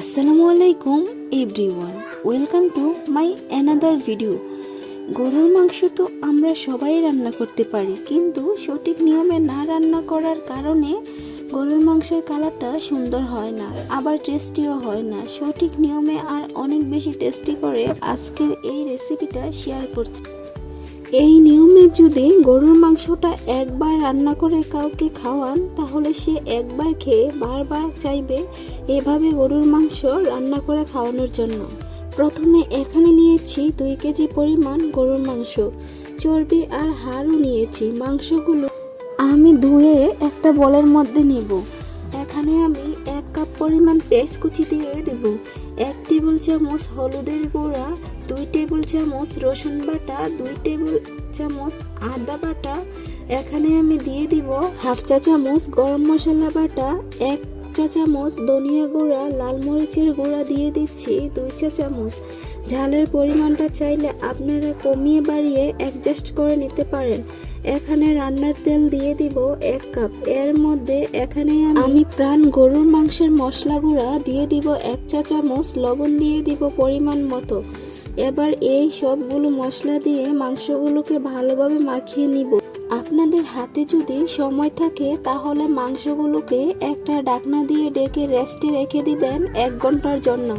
আসসালামু আলাইকুম everyone, welcome to my another video. গরুর মাংস তো আমরা সবাই রান্না করতে পারি, কিন্তু সঠিক নিয়মে না রান্না করার কারণে গরুর মাংসের কালারটা সুন্দর হয় না, আবার টেস্টিও হয় না। সঠিক নিয়মে আর অনেক বেশি টেস্টি করে আজকের এই রেসিপিটা শেয়ার করছি। এই নিয়মে যদি গরুর মাংসটা একবার রান্না করে কাউকে খাওয়ান, তাহলে সে একবার খেয়ে বারবার চাইবে এভাবে গরুর মাংস রান্না করে খাওয়ানোর জন্য। প্রথমে এখানে নিয়েছি 2 কেজি পরিমাণ গরুর মাংস, চর্বি আর হাড়ও নিয়েছি। মাংসগুলো আমি ধুয়ে একটা বলের মধ্যে নেব। এখানে আমি 1 কাপ পরিমাণ পেঁয়াজ কুচি দিয়ে দেব, 1 টেবিল চামচ হলুদের গুঁড়া, 2 টেবিল চামচ রসুন বাটা, 2 টেবিল চামচ আদা বাটা। এখানে আমি দিয়ে দিব 1/2 চা চামচ গরম মশলা বাটা, 1 চা চামচ ধনিয়া গুঁড়া, লাল মরিচের গুঁড়া দিয়ে দিচ্ছি 2 চা চামচ। ঝালের পরিমাণটা চাইলে আপনারা কমিয়ে বাড়িয়ে অ্যাডজাস্ট করে নিতে পারেন। এখানে রান্নার তেল দিয়ে দিব 1 কাপ। এর মধ্যে এখানে আমি প্রাণ গরুর মাংসের মশলা গুঁড়া দিয়ে দিব 1 চা চামচ, লবণ দিয়ে দিব পরিমাণ মতো। এবার এই সবগুলো মশলা দিয়ে মাংসগুলোকে ভালোভাবে মাখিয়ে নিব। আপনাদের হাতে যদি সময় থাকে তাহলে মাংসগুলোকে একটা ঢাকনা দিয়ে ঢেকে রেস্টে রেখে দিবেন 1 ঘন্টার জন্য।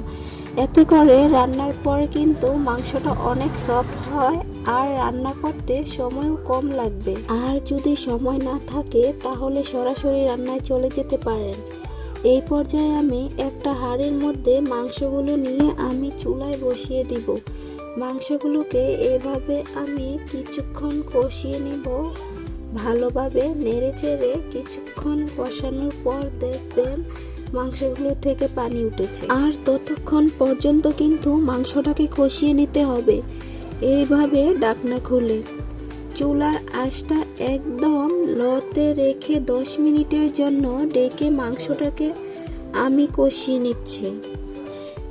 এতে করে রান্নার পর কিন্তু মাংসটা অনেক সফট হয় আর রান্না করতে সময়ও কম লাগবে। আর যদি সময় না থাকে তাহলে সরাসরি রান্নায় চলে যেতে পারেন। এই পর্যায়ে আমি একটা হাঁড়ির মধ্যে মাংসগুলো নিয়ে আমি চুলায় বসিয়ে দিব। মাংসগুলোকে এভাবে আমি কিছুক্ষণ কষিয়ে নিব। ভালোভাবে নেড়ে চেড়ে কিছুক্ষণ কষানোর পর দেখবেন মাংসগুলো থেকে পানি উঠেছে। আর ততক্ষণ পর্যন্ত কিন্তু মাংসটাকে কষিয়ে নিতে হবে। এইভাবে ঢাকনা খুলে চুলার আঁচটা একদম লোতে রেখে 10 মিনিটের জন্য ঢেকে মাংসটাকে আমি কষিয়ে নিচ্ছি।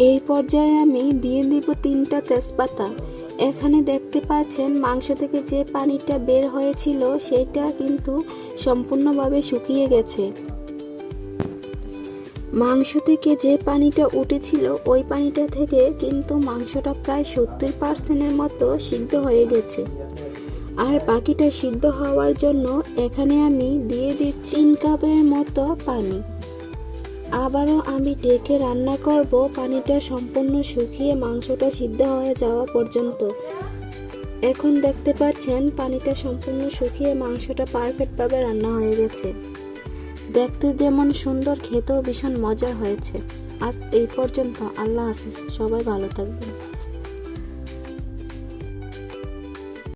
এই পর্যায়ে আমি দিয়ে দিব 3টা তেজপাতা। এখানে দেখতে পাচ্ছেন মাংস থেকে যে পানিটা বের হয়েছিল সেটা কিন্তু সম্পূর্ণভাবে শুকিয়ে গেছে। মাংস থেকে যে পানিটা উঠেছিল ওই পানিটা থেকে কিন্তু মাংসটা প্রায় 70% মতো সিদ্ধ হয়ে গেছে। আর বাকিটা সিদ্ধ হওয়ার জন্য এখানে আমি দিয়ে দিচ্ছি 3 কাপের মতো পানি। আবারও আমি ঢেকে রান্না করব পানিটা সম্পূর্ণ শুকিয়ে মাংসটা সিদ্ধ হয়ে যাওয়া পর্যন্ত। এখন দেখতে পাচ্ছেন পানিটা সম্পূর্ণ শুকিয়ে মাংসটা পারফেক্টভাবে রান্না হয়ে গেছে। দেখতে যেমন সুন্দর, খেতেও ভীষণ মজার হয়েছে। আজ এই পর্যন্ত। আল্লাহ হাফিজ, সবাই ভালো থাকবেন।